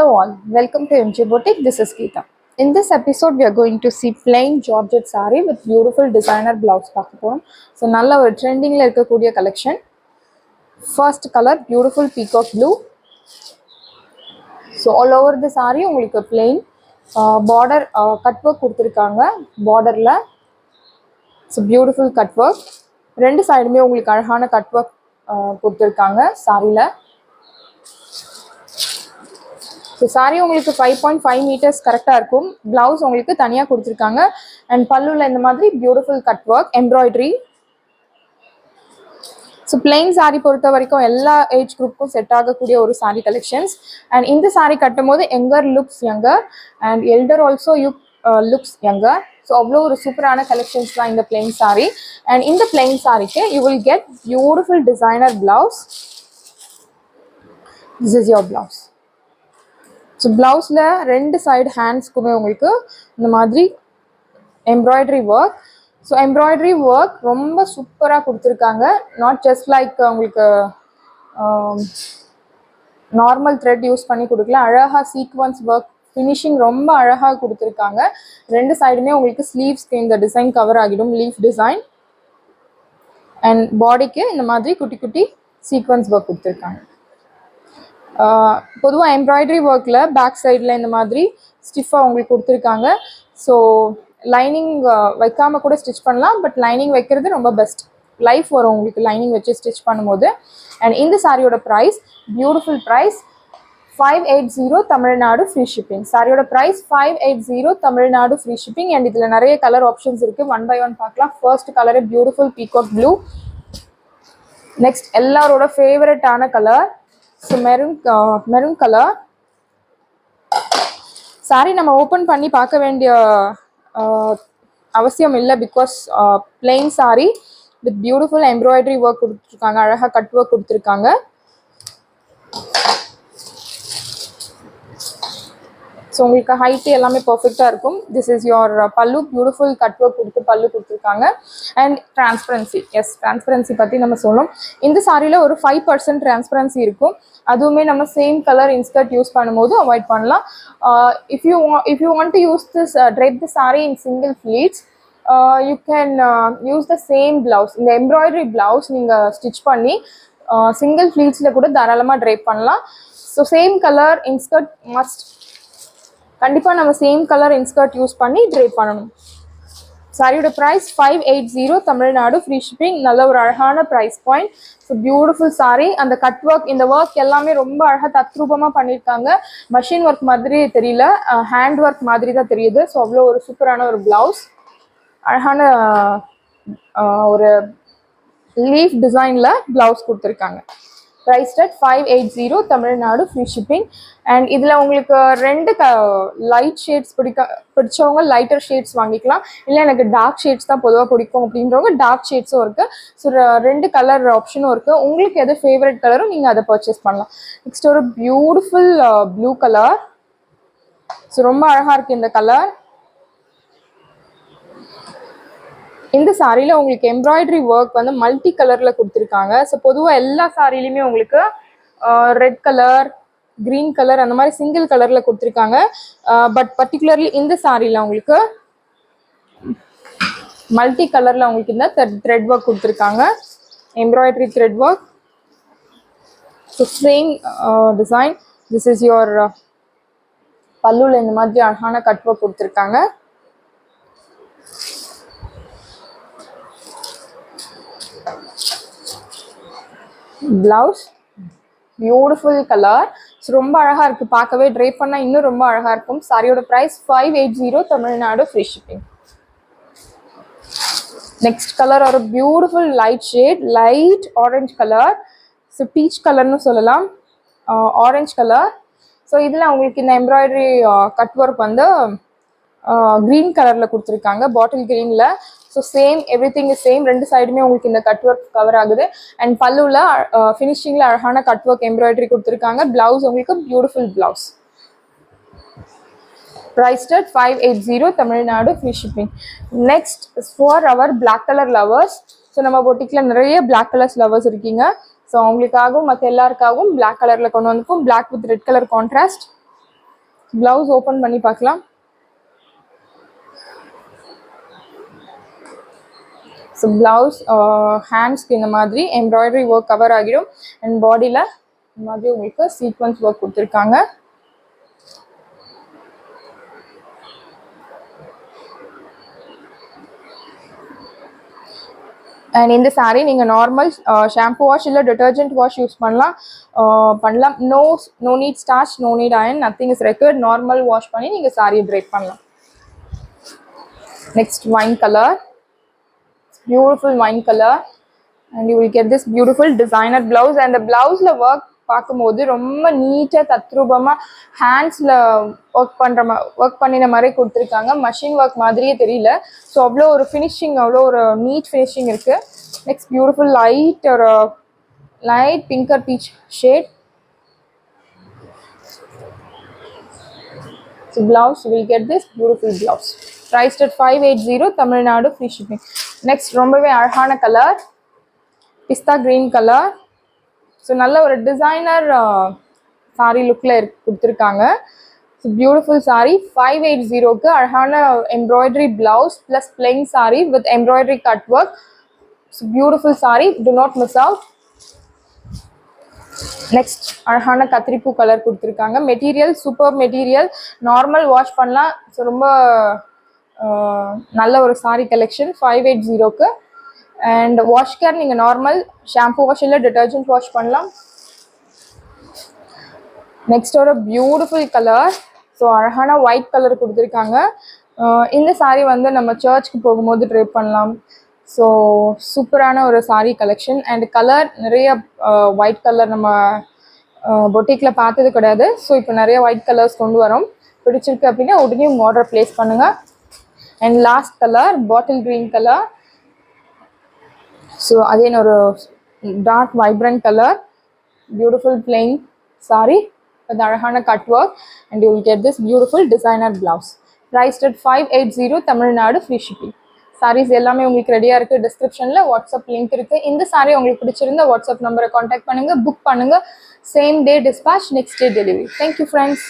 all, welcome to MJ Boutique. This is Geeta. In this episode, we are going to see plain Georgette saree with beautiful designer blouse பார்க்க So, நல்ல ஒரு ட்ரெண்டிங்ல இருக்கக்கூடிய collection. First color, beautiful peacock blue. So, all over the saree, உங்களுக்கு plain border cut work கொடுத்திருக்காங்க borderல. So, beautiful cut work. ரெண்டு சைடுமே உங்களுக்கு அழகான cut work கொடுத்திருக்காங்க சாரில. ஸோ சாரி உங்களுக்கு 5.5 மீட்டர்ஸ் கரெக்டாக இருக்கும். பிளவுஸ் உங்களுக்கு தனியாக கொடுத்துருக்காங்க. அண்ட் பல்லுவில் இந்த மாதிரி beautiful cut work embroidery. So plain sorry பொறுத்த வரைக்கும் எல்லா ஏஜ் குரூப்புக்கும் செட் ஆகக்கூடிய ஒரு சாரி கலெக்ஷன்ஸ். அண்ட் இந்த சாரி கட்டும் போது younger looks younger and elder also looks younger. So அவ்வளோ ஒரு சூப்பரான கலெக்ஷன்ஸ் தான் இந்த பிளெயின் சாரி. அண்ட் இந்த பிளெயின் சாரிக்கு you will get beautiful designer blouse. This is your blouse. So ப்ளவுஸில் ரெண்டு சைடு ஹேண்ட்ஸ்க்குமே உங்களுக்கு இந்த மாதிரி embroidery work. So embroidery work ரொம்ப சூப்பராக கொடுத்துருக்காங்க. நாட் ஜஸ்ட் லைக் உங்களுக்கு நார்மல் த்ரெட் யூஸ் பண்ணி கொடுக்கல, அழகாக சீக்வன்ஸ் ஒர்க் ஃபினிஷிங் ரொம்ப அழகாக கொடுத்துருக்காங்க. ரெண்டு சைடுமே உங்களுக்கு ஸ்லீவ்ஸ்க்கு இந்த டிசைன் கவர் ஆகிடும், லீஃப் டிசைன். அண்ட் பாடிக்கு இந்த மாதிரி குட்டி குட்டி சீக்வன்ஸ் ஒர்க் கொடுத்துருக்காங்க. பொதுவாக எம்ப்ராய்டரி ஒர்க்கில் பேக் சைடில் இந்த மாதிரி ஸ்டிஃபாக உங்களுக்கு கொடுத்துருக்காங்க. ஸோ லைனிங் வைக்காமல் கூட ஸ்டிச் பண்ணலாம், பட் லைனிங் வைக்கிறது ரொம்ப பெஸ்ட். லைஃப் வரும் உங்களுக்கு லைனிங் வச்சு ஸ்டிச் பண்ணும்போது. அண்ட் இந்த சாரியோட price beautiful price 580 Tamil Nadu free shipping. சாரியோட price 580 Tamil Nadu free shipping. And இதில் நிறைய கலர் ஆப்ஷன்ஸ் இருக்குது, ஒன் பை ஒன் பார்க்கலாம். First colour beautiful peacock blue. Next எல்லாரோட ஃபேவரட்டான colour so maroon colour. Sari நம்ம ஓப்பன் பண்ணி பார்க்க வேண்டிய அவசியம் இல்லை, because plain sari with beautiful embroidery work கொடுத்துருக்காங்க, அழகாக கட் ஒர்க் கொடுத்துருக்காங்க. ஸோ உங்களுக்கு ஹைட்டு எல்லாமே பர்ஃபெக்டாக இருக்கும். This is your pallu, beautiful cut work கொடுத்து பல்லு கொடுத்துருக்காங்க. அண்ட் டிரான்ஸ்பரன்சி, எஸ் டிரான்ஸ்பரன்சி பற்றி நம்ம சொல்லணும். இந்த சாரியில் ஒரு 5% டிரான்ஸ்பரன்சி இருக்கும். அதுவுமே நம்ம சேம் கலர் இன்ஸ்கர்ட் யூஸ் பண்ணும்போது அவாய்ட் பண்ணலாம். If you want to use this drape the sari in single pleats, you can use the same blouse. இந்த எம்ப்ராய்டரி பிளவுஸ் நீங்கள் ஸ்டிச் பண்ணி சிங்கிள் ஃப்ளீட்ஸில் கூட தாராளமாக ட்ரைப் பண்ணலாம். So same colour inskirt must. கண்டிப்பாக நம்ம சேம் கலர் இன்ஸ்கர்ட் யூஸ் பண்ணி ட்ரைப் பண்ணணும். சாரியோட ப்ரைஸ் 580 தமிழ்நாடு ஃப்ரீ ஷிப்பிங். நல்ல ஒரு அழகான price point. So beautiful sari. அந்த கட் ஒர்க், இந்த ஒர்க் எல்லாமே ரொம்ப அழகாக தத்ரூபமாக பண்ணியிருக்காங்க. மஷின் ஒர்க் மாதிரி தெரியல, ஹேண்ட் ஒர்க் மாதிரி தான் தெரியுது. ஸோ அவ்வளோ ஒரு சூப்பரான ஒரு பிளவுஸ், அழகான ஒரு லீஃப் டிசைனில் பிளவுஸ் கொடுத்துருக்காங்க. Price at 580 Tamil Nadu free shipping. And இதில் உங்களுக்கு ரெண்டு லைட் ஷேட்ஸ் பிடிச்சவங்க லைட்டர் ஷேட்ஸ் வாங்கிக்கலாம். இல்லை எனக்கு டார்க் ஷேட்ஸ் தான் பொதுவாக பிடிக்கும் அப்படின்றவங்க டார்க் ஷேட்ஸும் இருக்குது. ஸோ ரெண்டு கலர் ஆப்ஷனும் இருக்குது. உங்களுக்கு எது ஃபேவரட் கலரும் நீங்கள் அதை பர்ச்சேஸ் பண்ணலாம். நெக்ஸ்ட் ஒரு பியூட்டிஃபுல் ப்ளூ கலர். ஸோ ரொம்ப அழகாக இருக்குது இந்த கலர். இந்த சாரியில் உங்களுக்கு எம்ப்ராய்டரி ஒர்க் வந்து மல்டி கலரில் கொடுத்துருக்காங்க. ஸோ பொதுவாக எல்லா சாரிலையுமே உங்களுக்கு ரெட் கலர், க்ரீன் கலர் அந்த மாதிரி சிங்கிள் கலரில் கொடுத்துருக்காங்க. பட் பர்டிகுலர்லி இந்த சாரியில் உங்களுக்கு மல்டி கலரில் உங்களுக்கு இந்த த்ரெட் ஒர்க் கொடுத்துருக்காங்க, embroidery thread work. So same design. This is your பல்லுவில் இந்த மாதிரி அழகான கட் ஒர்க் கொடுத்துருக்காங்க. Blouse beautiful colour. ஸோ ரொம்ப அழகாக இருக்குது பார்க்கவே. ட்ரைப் பண்ணால் இன்னும் ரொம்ப அழகாக இருக்கும். சாரியோட price 580 Tamil Nadu free shipping. Next colour ஒரு beautiful light shade, light orange colour. So peach கலர்னு சொல்லலாம், ஆரஞ்ச் கலர். ஸோ இதில் உங்களுக்கு இந்த எம்ப்ராய்டரி கட் ஒர்க் வந்து க்ரீன் கலரில் கொடுத்துருக்காங்க, பாட்டில் க்ரீனில். So same everything is same. ரெண்டு சைடுமே உங்களுக்கு இந்த கட் ஒர்க் கவர் ஆகுது. அண்ட் பல்லுவில் ஃபினிஷிங்கில் அழகான கட் ஒர்க் எம்ப்ராய்டரி கொடுத்துருக்காங்க. பிளவுஸ் உங்களுக்கு beautiful blouse. priced at 580 Tamil Nadu free shipping. Next for our black colour lovers. So நம்ம பொட்டிக்கில் நிறைய பிளாக் கலர்ஸ் லவர்ஸ் இருக்கீங்க. ஸோ அவங்களுக்காகவும் மற்ற எல்லாருக்காகவும் பிளாக் கலரில் கொண்டு வந்திருக்கும். Black with red colour contrast. Blouse open பண்ணி பார்க்கலாம். ஸோ ப்ளவுஸ் ஹேண்ட்ஸ்க்கு இந்த மாதிரி எம்ப்ராய்டரி ஒர்க் கவர் ஆகிடும். அண்ட் பாடியில் இந்த மாதிரி உங்களுக்கு சீக்வன்ஸ் ஒர்க் கொடுத்துருக்காங்க. அண்ட் இந்த சாரீ நீங்கள் நார்மல் ஷாம்பு வாஷ் இல்லை டிட்டர்ஜென்ட் வாஷ் யூஸ் பண்ணலாம். No need starch, no need iron, nothing is required. Normal wash பண்ணி நீங்கள் சாரியை ட்ரேப் பண்ணலாம். Next wine colour, beautiful wine colour. And you will get this beautiful designer blouse. அந்த பிளவுஸில் work பார்க்கும்போது ரொம்ப நீட்டாக தத்ரூபமாக ஹேண்ட்ஸில் ஒர்க் பண்ணின மாதிரி கொடுத்துருக்காங்க. மஷின் ஒர்க் மாதிரியே தெரியல. ஸோ அவ்வளோ ஒரு ஃபினிஷிங், அவ்வளோ ஒரு நீட் ஃபினிஷிங் இருக்குது. Next beautiful light finger beach shade. So blouse, you will get this beautiful blouse. Priced at 580, Tamil Nadu, free shipping. Next, ரொம்பவே அழகான கலர், பிஸ்தா கிரீன் கலர். ஸோ நல்ல ஒரு டிசைனர் சாரீ லுக்கில் கொடுத்துருக்காங்க. ஸோ பியூட்டிஃபுல் சாரீ 580க்கு அழகான embroidery blouse plus plain sari with embroidery cut work. So beautiful sari, do not miss out. Next அழகான கத்திரிப்பூ கலர் கொடுத்துருக்காங்க. Material super material, normal wash பண்ணலாம். ஸோ ரொம்ப நல்ல ஒரு சாரீ கலெக்ஷன் 580க்கு. அண்ட் வாஷ் கேர் நீங்கள் நார்மல் ஷாம்பு வாஷ் இல்லை டிட்டர்ஜென்ட் வாஷ் பண்ணலாம். நெக்ஸ்ட் ஒரு பியூட்டிஃபுல் கலர். ஸோ அழகான ஒயிட் கலர் கொடுத்துருக்காங்க. இந்த சாரீ வந்து நம்ம சர்ச்சுக்கு போகும்போது ட்ரேப் பண்ணலாம். ஸோ சூப்பரான ஒரு சாரீ கலெக்ஷன். அண்ட் கலர் நிறைய ஒயிட் கலர் நம்ம பொட்டிக்கில் பார்த்தது கிடையாது. ஸோ இப்போ நிறைய ஒயிட் கலர்ஸ் கொண்டு வரோம். பிடிச்சிருக்கு அப்படின்னா உடனே உங்கள் ஆர்டர் ப்ளேஸ் பண்ணுங்கள். And last colour bottle green colour. So again ஒரு dark vibrant colour, beautiful plain sari with அழகான cut work. And you will get this beautiful designer blouse. Priced at 580, Tamil Nadu, free shipping. Saris எல்லாமே உங்களுக்கு ரெடியாக இருக்குது. டிஸ்கிரிப்ஷனில் வாட்ஸ்அப் லிங்க் இருக்குது. இந்த சாரீ உங்களுக்கு பிடிச்சிருந்தா வாட்ஸ்அப் நம்பரை காண்டாக்ட் பண்ணுங்கள், புக் பண்ணுங்கள். Same day dispatch, next day delivery. Thank you friends.